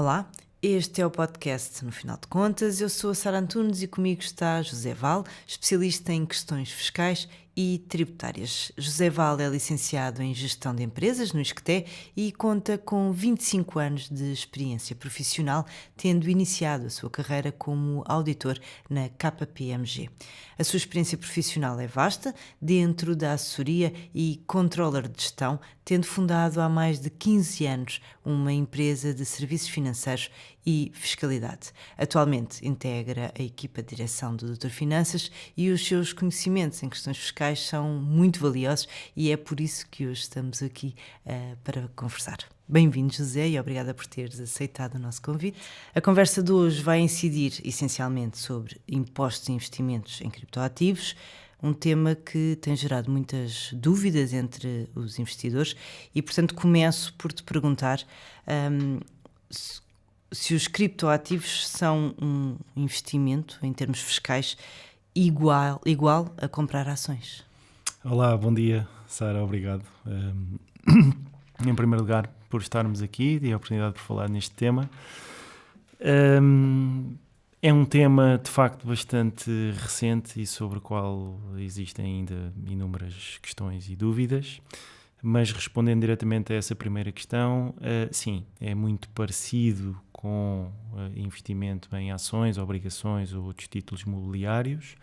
Olá, este é o podcast No Final de Contas. Eu sou a Sara Antunes e comigo está José Val, especialista em questões fiscais e tributárias. José Val é licenciado em Gestão de Empresas no ISCTE e conta com 25 anos de experiência profissional, tendo iniciado a sua carreira como auditor na KPMG. A sua experiência profissional é vasta, dentro da assessoria e controller de gestão, tendo fundado há mais de 15 anos uma empresa de serviços financeiros e fiscalidade. Atualmente integra a equipa de direção do Doutor Finanças e os seus conhecimentos em questões fiscais são muito valiosos e é por isso que hoje estamos aqui para conversar. Bem-vindo, José, e obrigada por teres aceitado o nosso convite. A conversa de hoje vai incidir essencialmente sobre impostos e investimentos em criptoativos, um tema que tem gerado muitas dúvidas entre os investidores e, portanto, começo por te perguntar se os criptoativos são um investimento em termos fiscais igual a comprar ações. Olá, bom dia, Sara, obrigado. Em primeiro lugar, por estarmos aqui e a oportunidade de falar neste tema. É um tema, de facto, bastante recente e sobre o qual existem ainda inúmeras questões e dúvidas, mas respondendo diretamente a essa primeira questão, sim, é muito parecido com investimento em ações, obrigações ou outros títulos mobiliários,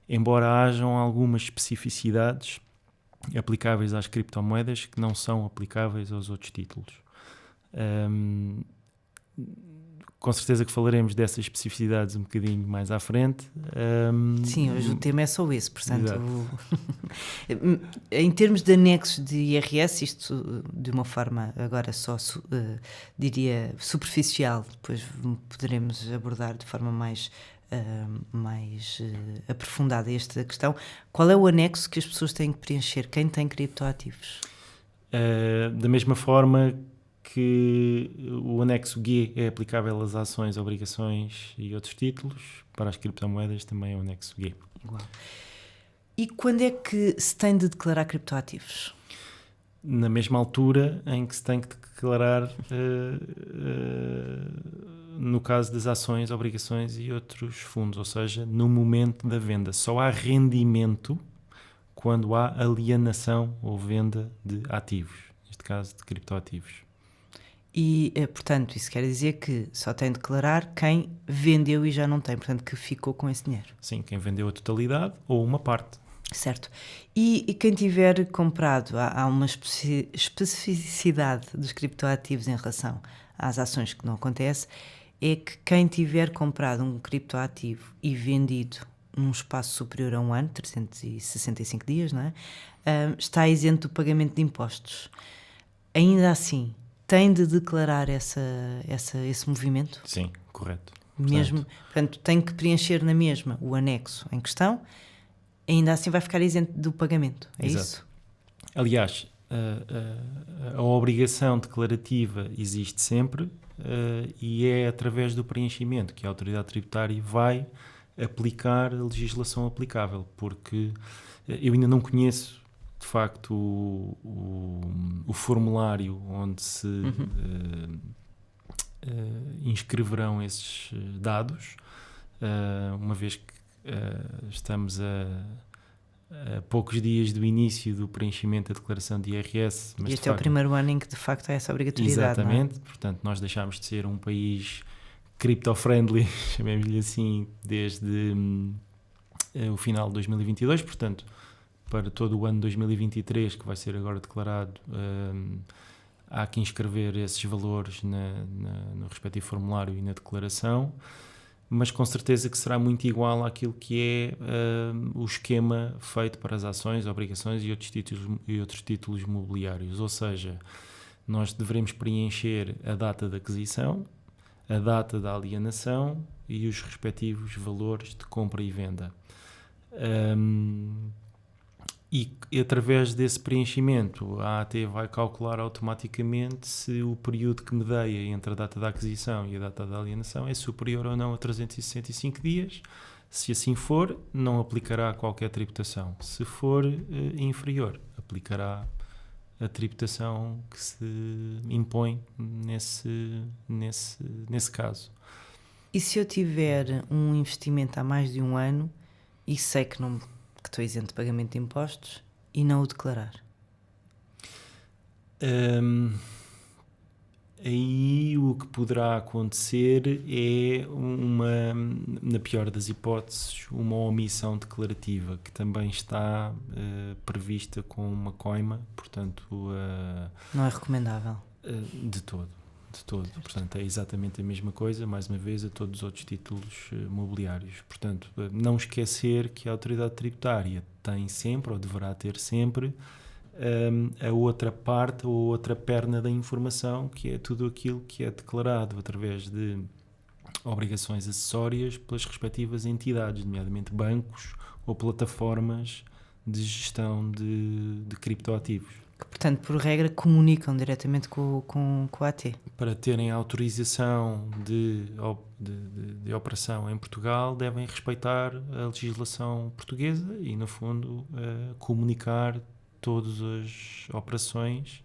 embora hajam algumas especificidades aplicáveis às criptomoedas que não são aplicáveis aos outros títulos. Com certeza que falaremos dessas especificidades um bocadinho mais à frente. Sim, hoje o tema é só esse, portanto, em termos de anexos de IRS, isto de uma forma agora só, diria, superficial, depois poderemos abordar de forma mais aprofundada esta questão. Qual é o anexo que as pessoas têm que preencher? Quem tem criptoativos? Da mesma forma que o anexo G é aplicável às ações, obrigações e outros títulos, para as criptomoedas também é o anexo G. Igual. E quando é que se tem de declarar criptoativos? Na mesma altura em que se tem que declarar, no caso das ações, obrigações e outros fundos, ou seja, no momento da venda. Só há rendimento quando há alienação ou venda de ativos, neste caso de criptoativos. E, portanto, isso quer dizer que só tem de declarar quem vendeu e já não tem, portanto, que ficou com esse dinheiro. Sim, quem vendeu a totalidade ou uma parte. Certo. E quem tiver comprado, há uma especificidade dos criptoativos em relação às ações que não acontece, é que quem tiver comprado um criptoativo e vendido num espaço superior a um ano, 365 dias, não é? Está isento do pagamento de impostos. Ainda assim, tem de declarar esse movimento? Sim, correto. Portanto, tem que preencher na mesma o anexo em questão, ainda assim vai ficar isento do pagamento, é Exato. isso? Aliás, a obrigação declarativa existe sempre e é através do preenchimento que a autoridade tributária vai aplicar a legislação aplicável, porque eu ainda não conheço de facto o formulário onde se inscreverão esses dados, uma vez que estamos a poucos dias do início do preenchimento da declaração de IRS. Mas este é o primeiro ano em que de facto há essa obrigatoriedade. Exatamente, não é? Portanto nós deixámos de ser um país cripto-friendly, chamemos-lhe assim, desde o final de 2022, portanto para todo o ano de 2023, que vai ser agora declarado, há que inscrever esses valores no respectivo formulário e na declaração, mas com certeza que será muito igual àquilo que é o esquema feito para as ações, obrigações e outros títulos mobiliários, ou seja, nós devemos preencher a data da aquisição, a data da alienação e os respectivos valores de compra e venda. E através desse preenchimento a AT vai calcular automaticamente se o período que medeia entre a data da aquisição e a data da alienação é superior ou não a 365 dias. Se assim for, não aplicará qualquer tributação. Se for inferior, aplicará a tributação que se impõe nesse caso. E se eu tiver um investimento há mais de um ano e sei que estou isento de pagamento de impostos e não o declarar? Aí o que poderá acontecer é na pior das hipóteses, uma omissão declarativa, que também está prevista com uma coima, portanto... não é recomendável? De todo. Portanto, é exatamente a mesma coisa, mais uma vez, a todos os outros títulos mobiliários. Portanto, não esquecer que a autoridade tributária tem sempre, ou deverá ter sempre, a outra parte ou outra perna da informação, que é tudo aquilo que é declarado através de obrigações acessórias pelas respectivas entidades, nomeadamente bancos ou plataformas de gestão de criptoativos. Que, portanto, por regra, comunicam diretamente com a AT. Para terem autorização de operação em Portugal, devem respeitar a legislação portuguesa e, no fundo, comunicar todas as operações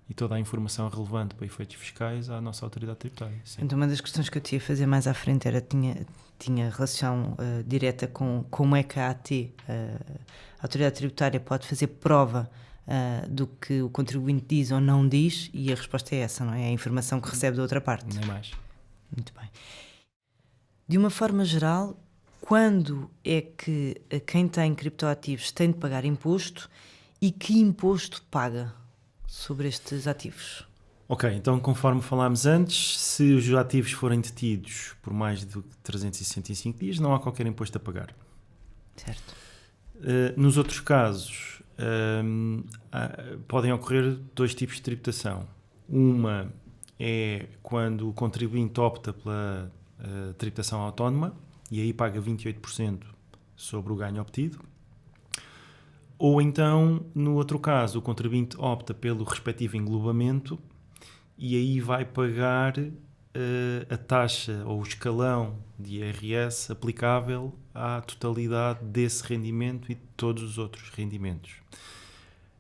e toda a informação relevante para efeitos fiscais à nossa autoridade tributária. Sim. Então, uma das questões que eu tinha a fazer mais à frente era tinha relação direta com como é que a AT, a autoridade tributária, pode fazer prova do que o contribuinte diz ou não diz, e a resposta é essa, não é? É a informação que recebe da outra parte. Nem mais. Muito bem. De uma forma geral, quando é que quem tem criptoativos tem de pagar imposto e que imposto paga sobre estes ativos? Ok, então conforme falámos antes, se os ativos forem detidos por mais de 365 dias, não há qualquer imposto a pagar. Certo. Nos outros casos, podem ocorrer dois tipos de tributação. Uma é quando o contribuinte opta pela tributação autónoma e aí paga 28% sobre o ganho obtido. Ou então, no outro caso, o contribuinte opta pelo respectivo englobamento e aí vai pagar a taxa ou o escalão de IRS aplicável à totalidade desse rendimento e de todos os outros rendimentos.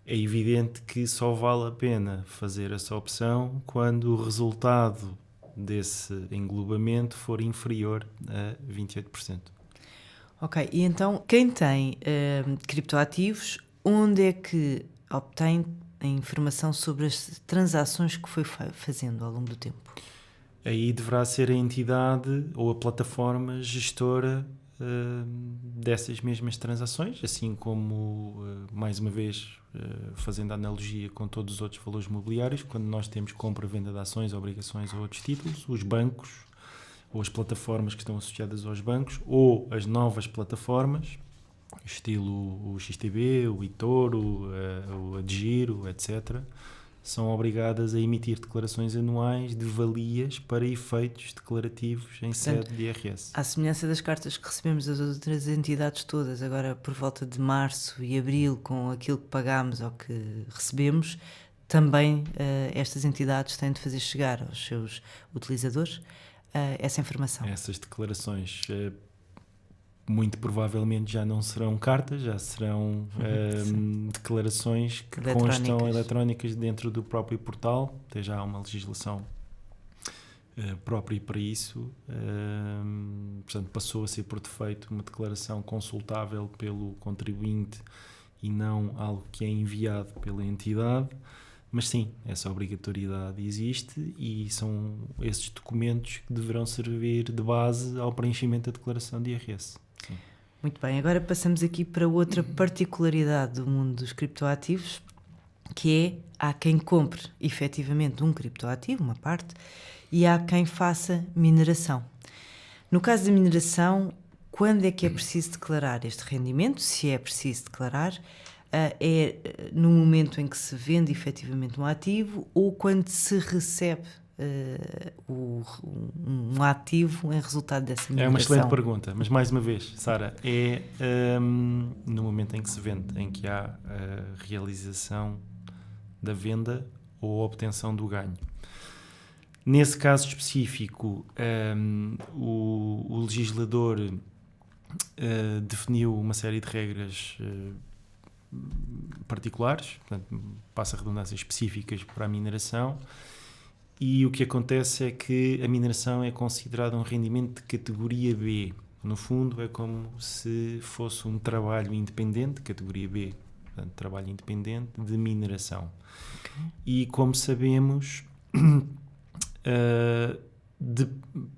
É evidente que só vale a pena fazer essa opção quando o resultado desse englobamento for inferior a 28%. Ok, e então quem tem criptoativos, onde é que obtém a informação sobre as transações que foi fazendo ao longo do tempo? Aí deverá ser a entidade ou a plataforma gestora dessas mesmas transações, assim como, mais uma vez, fazendo a analogia com todos os outros valores mobiliários, quando nós temos compra e venda de ações, obrigações ou outros títulos, os bancos ou as plataformas que estão associadas aos bancos, ou as novas plataformas, estilo o XTB, o eToro, o Adgiro, etc., são obrigadas a emitir declarações anuais de valias para efeitos declarativos em sede de IRS. À semelhança das cartas que recebemos das outras entidades todas, agora por volta de março e abril, com aquilo que pagámos ou que recebemos, também estas entidades têm de fazer chegar aos seus utilizadores essa informação. Essas declarações muito provavelmente já não serão cartas, já serão declarações que constam eletrónicas dentro do próprio portal. Até já há uma legislação própria para isso. Portanto, passou a ser por defeito uma declaração consultável pelo contribuinte e não algo que é enviado pela entidade. Mas sim, essa obrigatoriedade existe e são esses documentos que deverão servir de base ao preenchimento da declaração de IRS. Sim. Muito bem, agora passamos aqui para outra particularidade do mundo dos criptoativos, que é, há quem compre efetivamente um criptoativo, uma parte, e há quem faça mineração. No caso da mineração, quando é que é preciso declarar este rendimento? Se é preciso declarar, é no momento em que se vende efetivamente um ativo ou quando se recebe um ativo em resultado dessa mineração? É uma excelente pergunta, mas mais uma vez, Sara, é no momento em que se vende, em que há a realização da venda ou a obtenção do ganho. Nesse caso específico, o legislador definiu uma série de regras particulares, portanto, passa a redundância, específicas para a mineração, e o que acontece é que a mineração é considerada um rendimento de categoria B. No fundo, é como se fosse um trabalho independente, categoria B, portanto, trabalho independente de mineração. Okay. E como sabemos,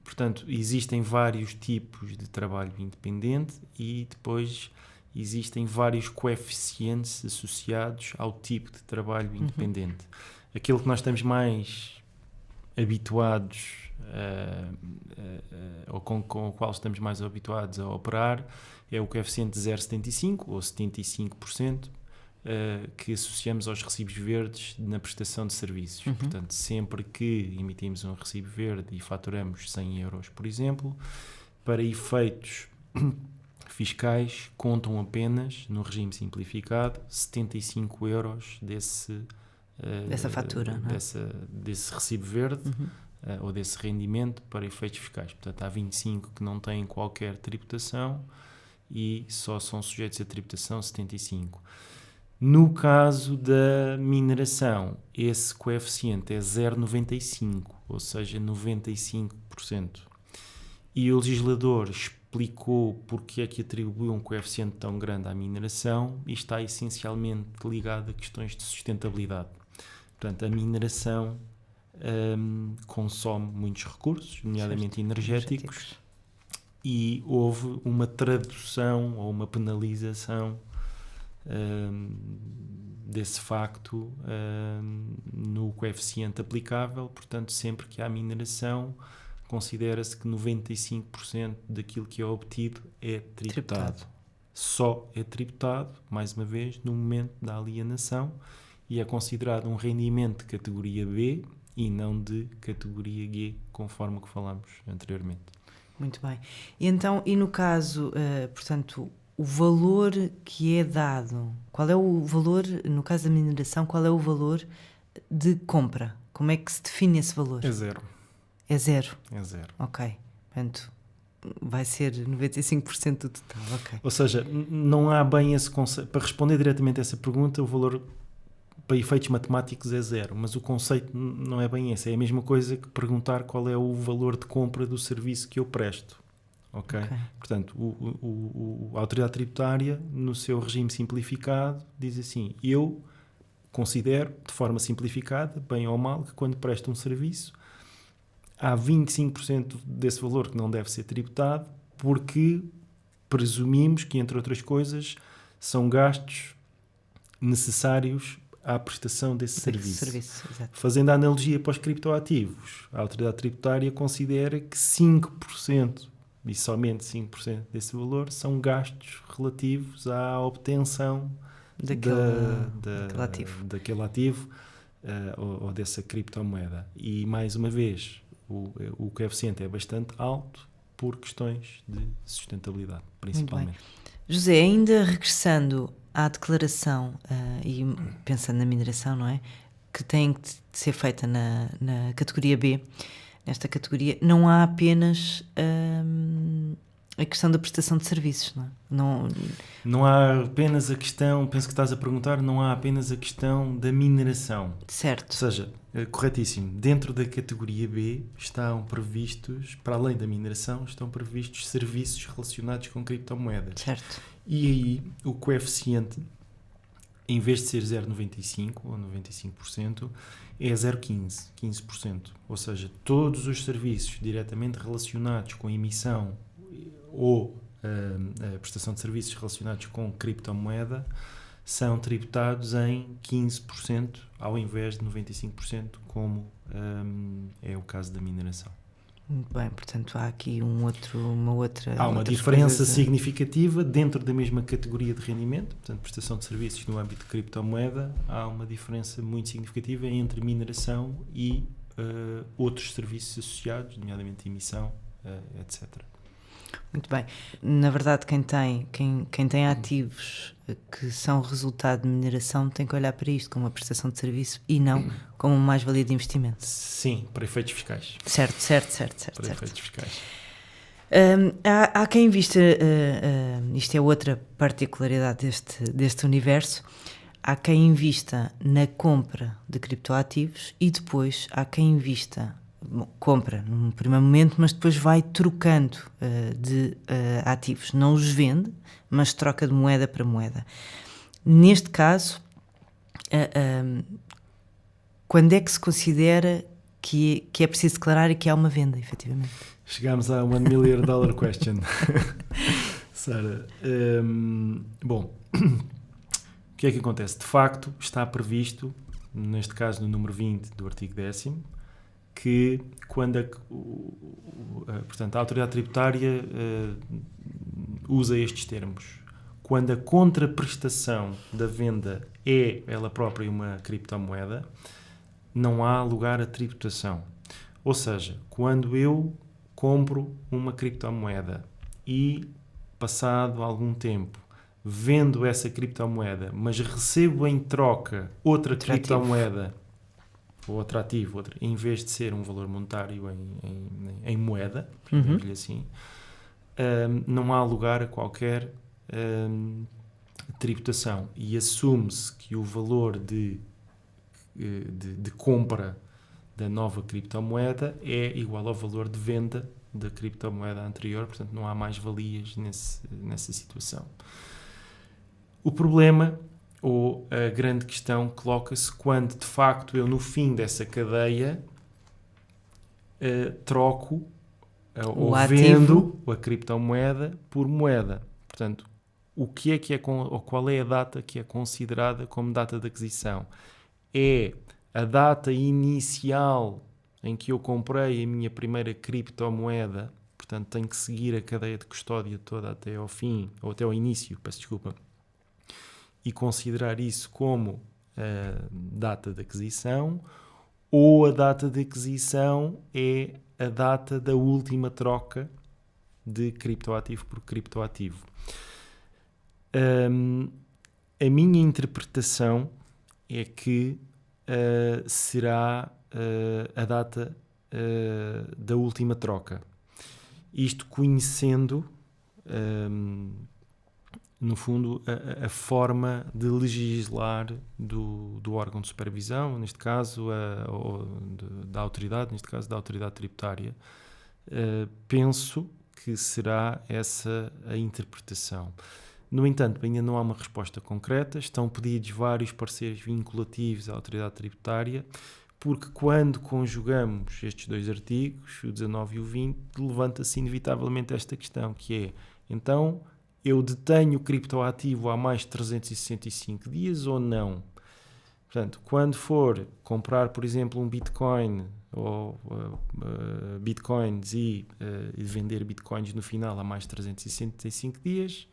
portanto, existem vários tipos de trabalho independente e depois existem vários coeficientes associados ao tipo de trabalho independente. Aquele que nós estamos mais habituados ou com o qual estamos mais habituados a operar é o coeficiente de 0,75 ou 75%, que associamos aos recibos verdes na prestação de serviços. Portanto, sempre que emitimos um recibo verde e faturamos 100 euros, por exemplo, para efeitos fiscais, contam apenas, no regime simplificado, 75 euros dessa fatura, desse recibo verde ou desse rendimento para efeitos fiscais. Portanto, há 25 que não têm qualquer tributação e só são sujeitos a tributação 75. No caso da mineração, esse coeficiente é 0,95, ou seja, 95%. E o legislador explicou porque é que atribuiu um coeficiente tão grande à mineração e está essencialmente ligado a questões de sustentabilidade. Portanto, a mineração consome muitos recursos, nomeadamente energéticos, e houve uma tradução ou uma penalização desse facto no coeficiente aplicável. Portanto, sempre que há mineração, considera-se que 95% daquilo que é obtido é tributado. Só é tributado, mais uma vez, no momento da alienação, e é considerado um rendimento de categoria B e não de categoria G, conforme o que falámos anteriormente. Muito bem. E no caso, portanto, o valor que é dado, qual é o valor, no caso da mineração, qual é o valor de compra? Como é que se define esse valor? É zero. É zero? É zero. Ok. Portanto, vai ser 95% do total. Ok. Ou seja, não há bem esse conceito. Para responder diretamente a essa pergunta, o valor para efeitos matemáticos é zero, mas o conceito não é bem esse. É a mesma coisa que perguntar qual é o valor de compra do serviço que eu presto. Ok? Portanto, a autoridade tributária, no seu regime simplificado, diz assim: eu considero, de forma simplificada, bem ou mal, que quando presto um serviço, há 25% desse valor que não deve ser tributado, porque presumimos que, entre outras coisas, são gastos necessários à prestação desse serviço. Fazendo a analogia para os criptoativos, a autoridade tributária considera que 5%, e somente 5% desse valor, são gastos relativos à obtenção daquele ativo ou dessa criptomoeda. E, mais uma vez, o coeficiente é bastante alto por questões de sustentabilidade, principalmente. José, ainda regressando à declaração e pensando na mineração, não é? Que tem que ser feita na categoria B. Nesta categoria não há apenas a questão da prestação de serviços, não é? Não há apenas a questão, penso que estás a perguntar, não há apenas a questão da mineração. Certo. Ou seja, corretíssimo, dentro da categoria B estão previstos, para além da mineração, estão previstos serviços relacionados com criptomoedas. Certo. E aí o coeficiente, em vez de ser 0,95 ou 95%, é 0,15%, 15%. Ou seja, todos os serviços diretamente relacionados com a emissão ou a prestação de serviços relacionados com criptomoeda são tributados em 15% ao invés de 95%, como é o caso da mineração. Muito bem, portanto há aqui uma outra... Há uma diferença significativa dentro da mesma categoria de rendimento, portanto prestação de serviços no âmbito de criptomoeda, há uma diferença muito significativa entre mineração e outros serviços associados, nomeadamente emissão, etc. Muito bem. Na verdade, quem tem ativos que são resultado de mineração tem que olhar para isto como uma prestação de serviço e não como uma mais-valia de investimento. Sim, para efeitos fiscais. Certo. Para efeitos fiscais. Há quem invista, isto é outra particularidade deste universo, há quem invista na compra de criptoativos e depois há quem invista, compra num primeiro momento, mas depois vai trocando de ativos. Não os vende, mas troca de moeda para moeda. Neste caso, quando é que se considera que é preciso declarar e que há uma venda, efetivamente? Chegámos a $1 million question. Sara, bom, o que é que acontece? De facto, está previsto, neste caso no número 20 do artigo 10º, que quando portanto, a autoridade tributária usa estes termos. Quando a contraprestação da venda é ela própria uma criptomoeda, não há lugar a tributação. Ou seja, quando eu compro uma criptomoeda e, passado algum tempo, vendo essa criptomoeda, mas recebo em troca outra criptomoeda, ou outro ativo, em vez de ser um valor monetário em moeda, chamemos-lhe assim, não há lugar a qualquer tributação. E assume-se que o valor de compra da nova criptomoeda é igual ao valor de venda da criptomoeda anterior, portanto não há mais valias nessa situação. O problema, ou a grande questão, coloca-se quando de facto eu no fim dessa cadeia troco ou vendo a criptomoeda por moeda. Portanto, ou qual é a data que é considerada como data de aquisição? É a data inicial em que eu comprei a minha primeira criptomoeda, portanto tenho que seguir a cadeia de custódia toda até ao fim, ou até ao início, peço desculpa, e considerar isso como a data de aquisição, ou a data de aquisição é a data da última troca de criptoativo por criptoativo. A minha interpretação é que será a data da última troca. Isto conhecendo, no fundo, a forma de legislar do órgão de supervisão, neste caso, da autoridade, neste caso da autoridade tributária. Penso que será essa a interpretação. No entanto, ainda não há uma resposta concreta, estão pedidos vários pareceres vinculativos à autoridade tributária, porque quando conjugamos estes dois artigos, o 19 e o 20, levanta-se inevitavelmente esta questão, que é, então, eu detenho o criptoativo há mais de 365 dias ou não? Portanto, quando for comprar, por exemplo, um Bitcoin ou Bitcoins e vender Bitcoins no final há mais de 365 dias,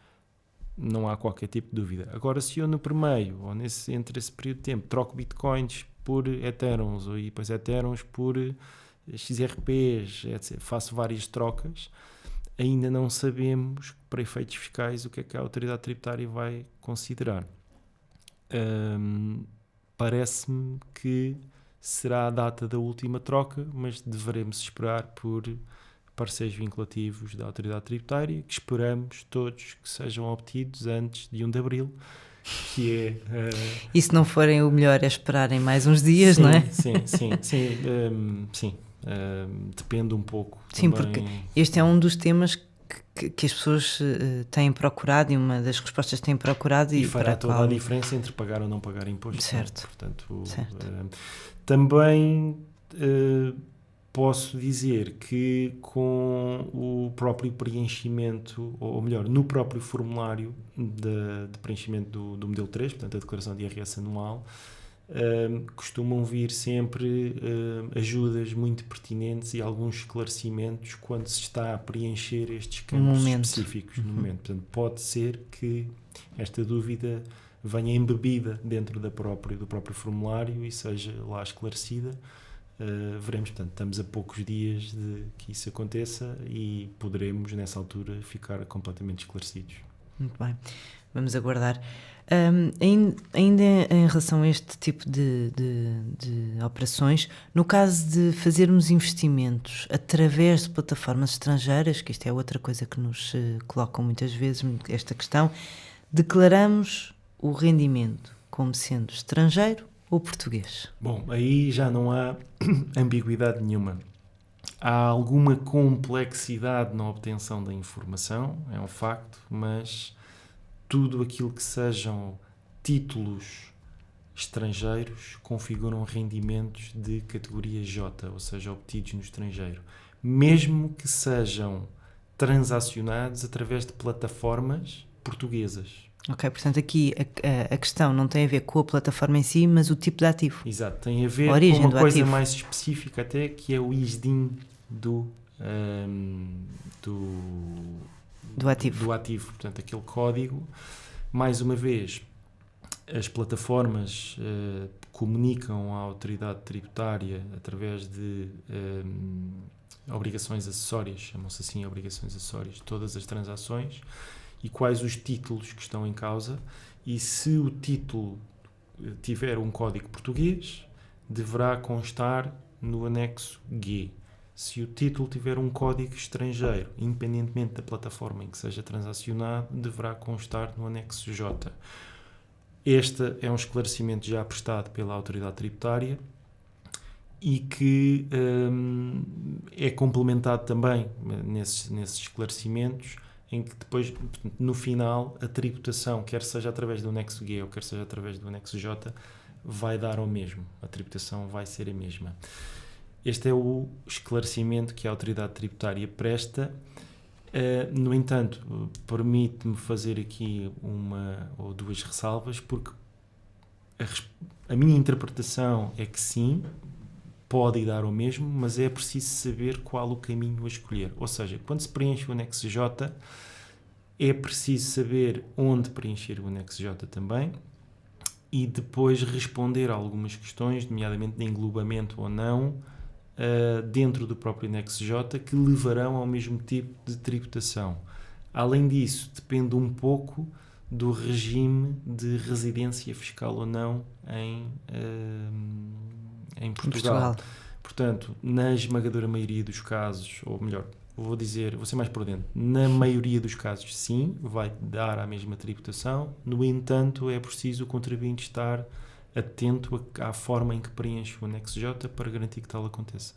não há qualquer tipo de dúvida. Agora, se eu no meio, ou entre esse período de tempo, troco Bitcoins por Ethereums, ou depois Ethereums por XRPs, etc., faço várias trocas, ainda não sabemos, para efeitos fiscais, o que é que a autoridade tributária vai considerar. Parece-me que será a data da última troca, mas deveremos esperar por pareceres vinculativos da autoridade tributária, que esperamos todos que sejam obtidos antes de 1 de Abril, que é... E se não forem, o melhor é esperarem mais uns dias, sim, não é? Sim. Depende um pouco. Sim, também. Porque este é um dos temas que as pessoas têm procurado, e uma das respostas que têm procurado. E fará toda a diferença entre pagar ou não pagar imposto. Certo. Portanto, certo. Também posso dizer que com o próprio preenchimento, ou melhor, no próprio formulário de preenchimento do modelo 3, portanto a declaração de IRS anual, costumam vir sempre ajudas muito pertinentes e alguns esclarecimentos quando se está a preencher estes campos específicos no momento. Portanto, pode ser que esta dúvida venha embebida dentro do próprio formulário e seja lá esclarecida. Veremos, portanto, estamos a poucos dias de que isso aconteça e poderemos nessa altura ficar completamente esclarecidos. Muito bem. Vamos aguardar. Ainda em relação a este tipo de operações, no caso de fazermos investimentos através de plataformas estrangeiras, que isto é outra coisa que nos colocam muitas vezes, esta questão, declaramos o rendimento como sendo estrangeiro ou português? Bom, aí já não há ambiguidade nenhuma. Há alguma complexidade na obtenção da informação, é um facto, mas tudo aquilo que sejam títulos estrangeiros configuram rendimentos de categoria J, ou seja, obtidos no estrangeiro, mesmo que sejam transacionados através de plataformas portuguesas. Ok, portanto aqui a questão não tem a ver com a plataforma em si, mas o tipo de ativo. Exato, tem a ver origem com uma do coisa ativo. mais específica até, que é o ISDIN do ativo. Portanto, aquele código, mais uma vez, as plataformas comunicam à autoridade tributária através de obrigações acessórias, chamam-se assim obrigações acessórias, de todas as transações, e quais os títulos que estão em causa, e se o título tiver um código português, deverá constar no anexo G. Se o título tiver um código estrangeiro, independentemente da plataforma em que seja transacionado, deverá constar no anexo J. Este é um esclarecimento já prestado pela autoridade tributária e que é complementado também nesses esclarecimentos, em que depois, no final, a tributação, quer seja através do anexo G ou quer seja através do anexo J, vai dar ao mesmo. A tributação vai ser a mesma. Este é o esclarecimento que a autoridade tributária presta. No entanto, permite-me fazer aqui uma ou duas ressalvas, porque a minha interpretação é que sim, pode dar o mesmo, mas é preciso saber qual o caminho a escolher. Ou seja, quando se preenche o anexo J, é preciso saber onde preencher o anexo J também, e depois responder a algumas questões, nomeadamente de englobamento ou não, dentro do próprio anexo J, que levarão ao mesmo tipo de tributação. Além disso, depende um pouco do regime de residência fiscal ou não em Portugal. Portanto, na esmagadora maioria dos casos, ou melhor, vou ser mais prudente, na maioria dos casos sim, vai dar a mesma tributação. No entanto, é preciso o contribuinte estar atento à forma em que preenche o anexo J para garantir que tal aconteça.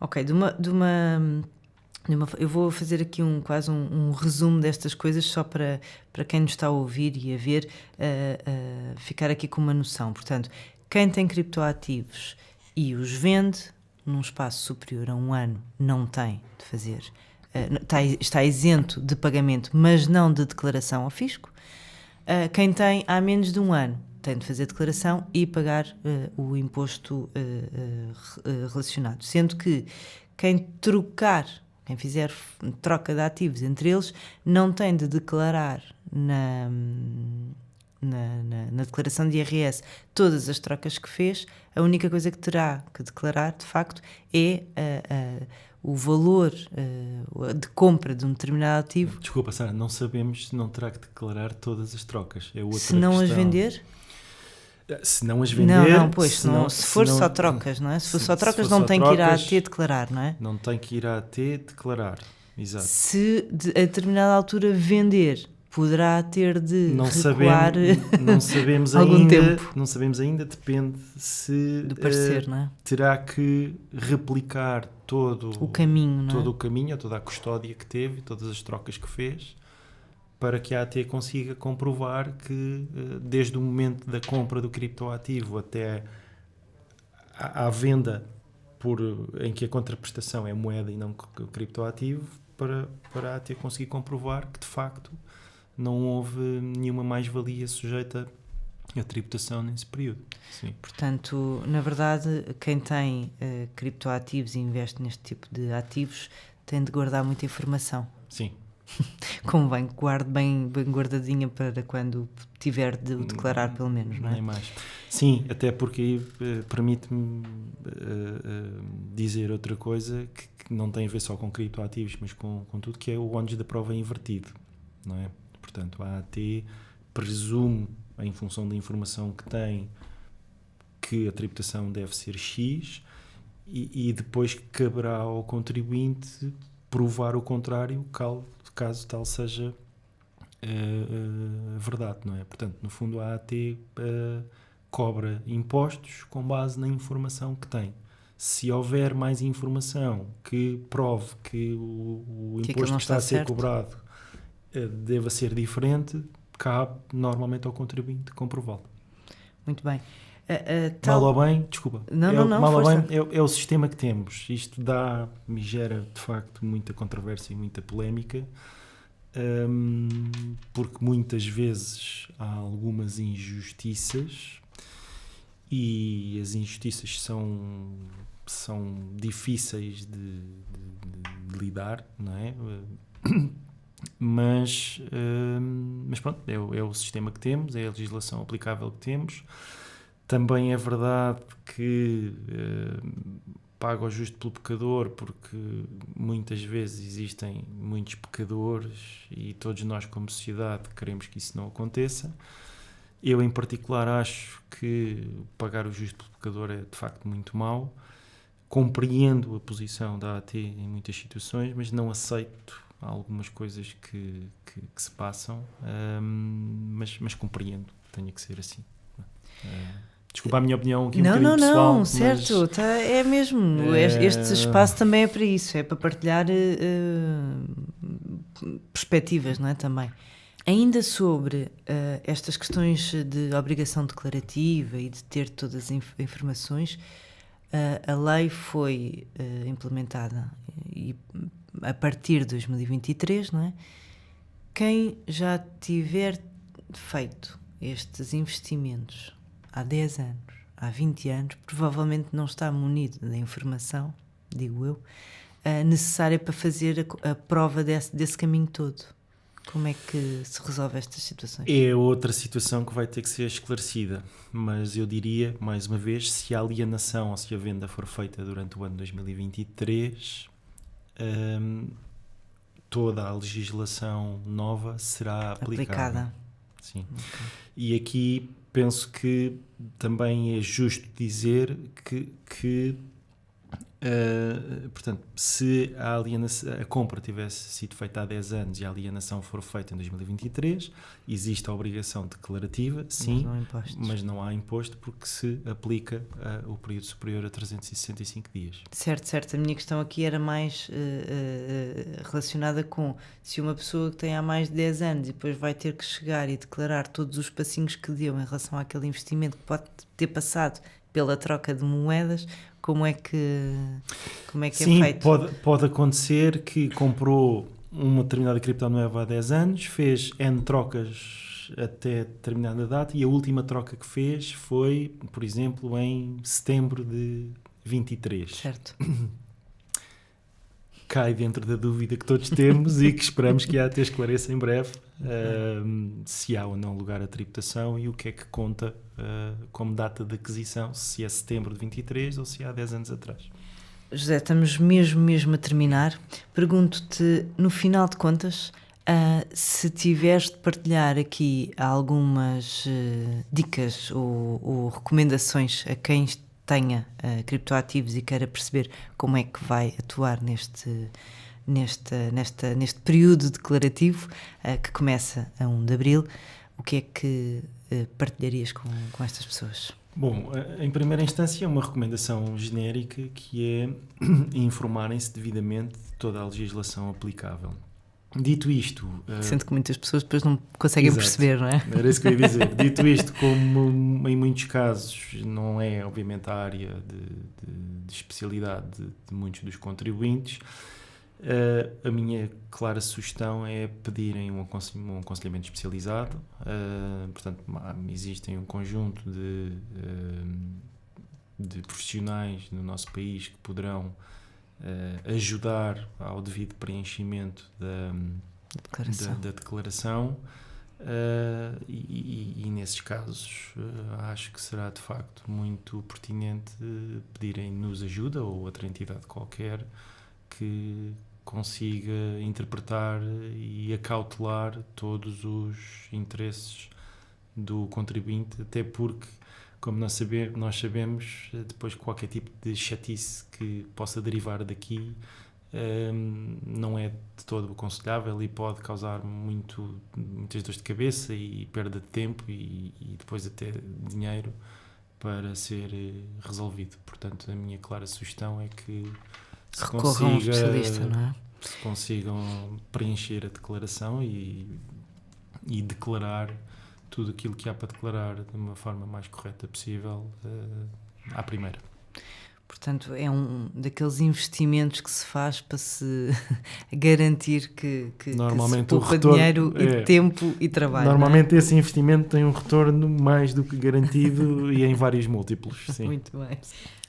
Ok, eu vou fazer aqui quase um resumo destas coisas, só para quem nos está a ouvir e a ver, ficar aqui com uma noção. Portanto, quem tem criptoativos e os vende num espaço superior a um ano, não tem de fazer, está isento de pagamento, mas não de declaração ao fisco. Quem tem há menos de um ano tem de fazer declaração e pagar o imposto relacionado. Sendo que quem fizer troca de ativos entre eles, não tem de declarar na declaração de IRS todas as trocas que fez. A única coisa que terá que declarar, de facto, é o valor de compra de um determinado ativo. Desculpa, Sara, não sabemos se não terá que declarar todas as trocas. É outra se não questão. As vender? Se não as vender... Se for só trocas, não é? Se for só trocas, não tem que ir à AT declarar, não é? Não tem que ir à AT declarar, exato. Se a determinada altura vender, poderá ter de recuar não sabemos algum ainda, tempo. Não sabemos ainda, depende se do parecer, não é? Terá que replicar todo o caminho, não é? Todo o caminho, toda a custódia que teve, todas as trocas que fez, para que a AT consiga comprovar que desde o momento da compra do criptoativo até à venda em que a contraprestação é moeda e não o criptoativo, para a AT conseguir comprovar que de facto não houve nenhuma mais-valia sujeita à tributação nesse período. Sim. Portanto, na verdade, quem tem criptoativos e investe neste tipo de ativos tem de guardar muita informação. Sim. Convém que guarde bem guardadinha para quando tiver de o declarar, pelo menos, não é? Nem mais. Sim, até porque permite-me dizer outra coisa que não tem a ver só com criptoativos, mas com tudo, que é o ónus da prova invertido, não é? Portanto, a AT presume, em função da informação que tem, que a tributação deve ser X, e depois caberá ao contribuinte provar o contrário, caso tal seja verdade, não é? Portanto, no fundo, a AT cobra impostos com base na informação que tem. Se houver mais informação que prove que o imposto que está a ser cobrado deva ser diferente, cabe normalmente ao contribuinte comprová-lo. Muito bem. Mal ou bem, desculpa. Não, mal ou força. bem é o sistema que temos. Isto me gera, de facto, muita controvérsia e muita polémica, porque muitas vezes há algumas injustiças, e as injustiças são difíceis de lidar, não é? Mas pronto, é o sistema que temos, é a legislação aplicável que temos. Também é verdade que paga o justo pelo pecador, porque muitas vezes existem muitos pecadores e todos nós, como sociedade, queremos que isso não aconteça. Eu, em particular, acho que pagar o justo pelo pecador é, de facto, muito mau. Compreendo a posição da AT em muitas situações, mas não aceito algumas coisas que se passam, mas compreendo que tenha que ser assim. Desculpa a minha opinião aqui bocadinho pessoal. Não, certo, mas, é mesmo. Este espaço também é para isso, é para partilhar perspectivas, não é? Também. Ainda sobre estas questões de obrigação declarativa e de ter todas as informações, a lei foi implementada e, a partir de 2023, não é? Quem já tiver feito estes investimentos há 10 anos, há 20 anos, provavelmente não está munido da informação, digo eu, necessária para fazer a prova desse caminho todo. Como é que se resolve estas situações? É outra situação que vai ter que ser esclarecida, mas eu diria, mais uma vez, se a alienação ou se a venda for feita durante o ano 2023, toda a legislação nova será aplicada. Sim. Okay. E aqui penso que também é justo dizer que portanto, se a compra tivesse sido feita há 10 anos e a alienação for feita em 2023, existe a obrigação declarativa, sim, mas não há imposto porque se aplica o período superior a 365 dias. Certo. A minha questão aqui era mais relacionada com se uma pessoa que tem há mais de 10 anos e depois vai ter que chegar e declarar todos os passinhos que deu em relação àquele investimento que pode ter passado pela troca de moedas, como é que Sim, é feito? Pode acontecer que comprou uma determinada criptomoeda há 10 anos, fez N trocas até determinada data e a última troca que fez foi, por exemplo, em setembro de 23. Certo. Cai dentro da dúvida que todos temos e que esperamos que a AT esclareça em breve se há ou não lugar à tributação e o que é que conta como data de aquisição, se é setembro de 23 ou se há 10 anos atrás. José, estamos mesmo a terminar. Pergunto-te, no final de contas, se tiveres de partilhar aqui algumas dicas ou recomendações a quem tenha criptoativos e queira perceber como é que vai atuar neste período declarativo que começa a 1 de Abril, o que é que partilharias com estas pessoas? Bom, em primeira instância é uma recomendação genérica que é informarem-se devidamente de toda a legislação aplicável. Dito isto... Sinto que muitas pessoas depois não conseguem perceber, não é? Era isso que eu ia dizer. Dito isto, como em muitos casos não é obviamente a área de especialidade de muitos dos contribuintes, a minha clara sugestão é pedirem um aconselhamento especializado. Portanto, existem um conjunto de profissionais no nosso país que poderão ajudar ao devido preenchimento da declaração. E nesses casos acho que será de facto muito pertinente pedirem-nos ajuda ou outra entidade qualquer que consiga interpretar e acautelar todos os interesses do contribuinte, até porque, como nós sabemos, depois qualquer tipo de chatice que possa derivar daqui não é de todo aconselhável e pode causar muitas dores de cabeça e perda de tempo e depois até dinheiro para ser resolvido. Portanto, a minha clara sugestão é que recorram a um especialista, não é? Se consigam preencher a declaração e declarar tudo aquilo que há para declarar de uma forma mais correta possível à primeira. Portanto, é um daqueles investimentos que se faz para se garantir que normalmente se poupa o retorno dinheiro e tempo e trabalho. Normalmente esse investimento tem um retorno mais do que garantido e em vários múltiplos. Sim. Muito bem.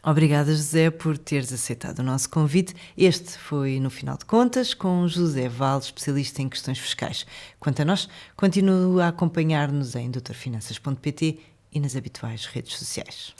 Obrigada, José, por teres aceitado o nosso convite. Este foi No Final de Contas, com José Val, especialista em questões fiscais. Quanto a nós, continue a acompanhar-nos em doutorfinanças.pt e nas habituais redes sociais.